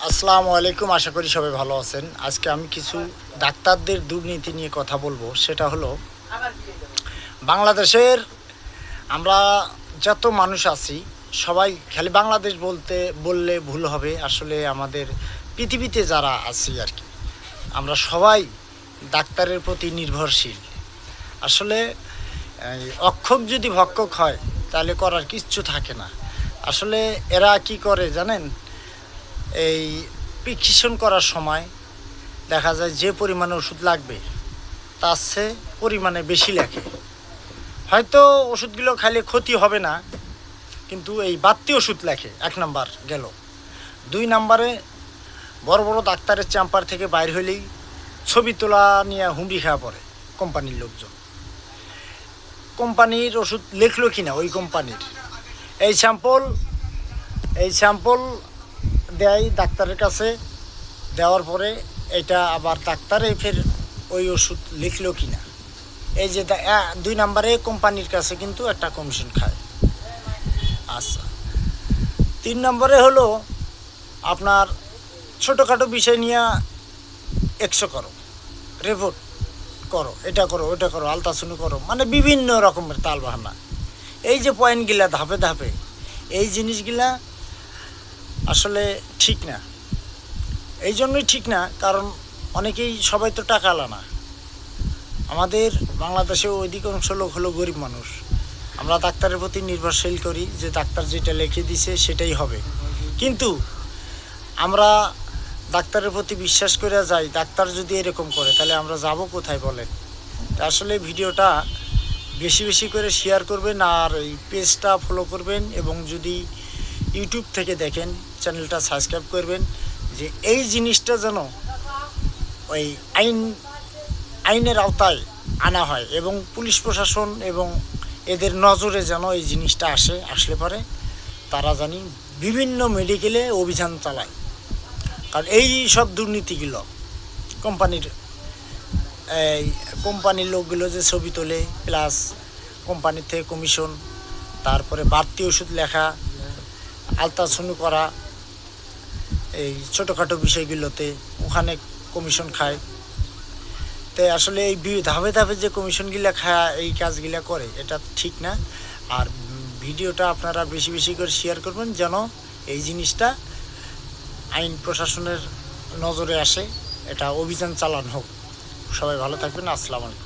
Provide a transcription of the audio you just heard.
আসসালামু আলাইকুম। আশা করি সবাই ভালো আছেন। আজকে আমি কিছু ডাক্তারদের দুর্নীতি নিয়ে কথা বলবো। সেটা হলো বাংলাদেশের আমরা যত মানুষ আছি সবাই খালি বাংলাদেশ বললে ভুল হবে। আসলে আমাদের পৃথিবীতে যারা আছি আর কি, আমরা সবাই ডাক্তারের প্রতি নির্ভরশীল। আসলে অক্ষক যদি ভক্ষক হয় তাহলে করার কিচ্ছু থাকে না। আসলে এরা কি করে জানেন, এই প্রেসক্রিপশন করার সময় দেখা যায় যে পরিমাণে ওষুধ লাগবে তার চেয়ে পরিমাণে বেশি লেখে। হয়তো ওষুধগুলো খাইলে ক্ষতি হবে না, কিন্তু এই বাড়তি ওষুধ লেখে। 1 নাম্বার গেল। 2 নাম্বারে বড় বড় ডাক্তারের চেম্বার থেকে বাইর হইলেই ছবি তোলা নিয়ে হুমড়ি খাওয়া পড়ে কোম্পানির লোকজন। কোম্পানির ওষুধ লেখলো কি না ওই কোম্পানির, এই স্যাম্পল দেয় ডাক্তারের কাছে। দেওয়ার পরে এটা আবার ডাক্তারে ফের ওই ওষুধ লিখলো কি না, এই যে 2 নাম্বারে কোম্পানির কাছে কিন্তু একটা কমিশন খায়। আচ্ছা, 3 নম্বরে হলো আপনার ছোটোখাটো বিষয় নিয়ে 100 করো, রিপোর্ট করো, এটা করো, ওটা করো, আলতাসুনি করো, মানে বিভিন্ন রকমের তালবাহানা। এই যে পয়েন্টগুলা ধাপে ধাপে, এই জিনিসগুলা আসলে ঠিক না। এই জন্যই ঠিক না, কারণ সবাই তো টাকা আলা না। আমাদের বাংলাদেশে অধিকাংশ লোক হলো গরিব মানুষ। আমরা ডাক্তারের প্রতি নির্ভরশীল করি যে ডাক্তার যেটা লিখে দিছে সেটাই হবে। কিন্তু আমরা ডাক্তারের প্রতি বিশ্বাস করে যাই, ডাক্তার যদি এরকম করে তাহলে আমরা যাব কোথায় বলেন? আসলে ভিডিওটা বেশি বেশি করে শেয়ার করবেন, আর এই পেজটা ফলো করবেন, এবং যদি ইউটিউব থেকে দেখেন চ্যানেলটা সাবস্ক্রাইব করবেন, যে এই জিনিসটা যেন ওই আইনের আওতায় আনা হয়, এবং পুলিশ প্রশাসন এবং এদের নজরে যেন এই জিনিসটা আসলে পরে তারা জানি বিভিন্ন মেডিকেলে অভিযান চালায়। কারণ এই সব দুর্নীতিগুলো কোম্পানির লোকগুলো যে ছবি তোলে, প্লাস কোম্পানির থেকে কমিশন, তারপরে বাড়তি ওষুধ লেখা, আলট্রাসাউন্ড করা, এই ছোটোখাটো বিষয়গুলোতে ওখানে কমিশন খায়। তাই আসলে এই ধাপে ধাপে যে কমিশনগুলো খায়, এই কাজগুলো করে, এটা ঠিক না। আর ভিডিওটা আপনারা বেশি বেশি করে শেয়ার করবেন যেন এই জিনিসটা আইন প্রশাসনের নজরে আসে, এটা অভিযান চালানো হোক। সবাই ভালো থাকবেন। আসসালামু আলাইকুম।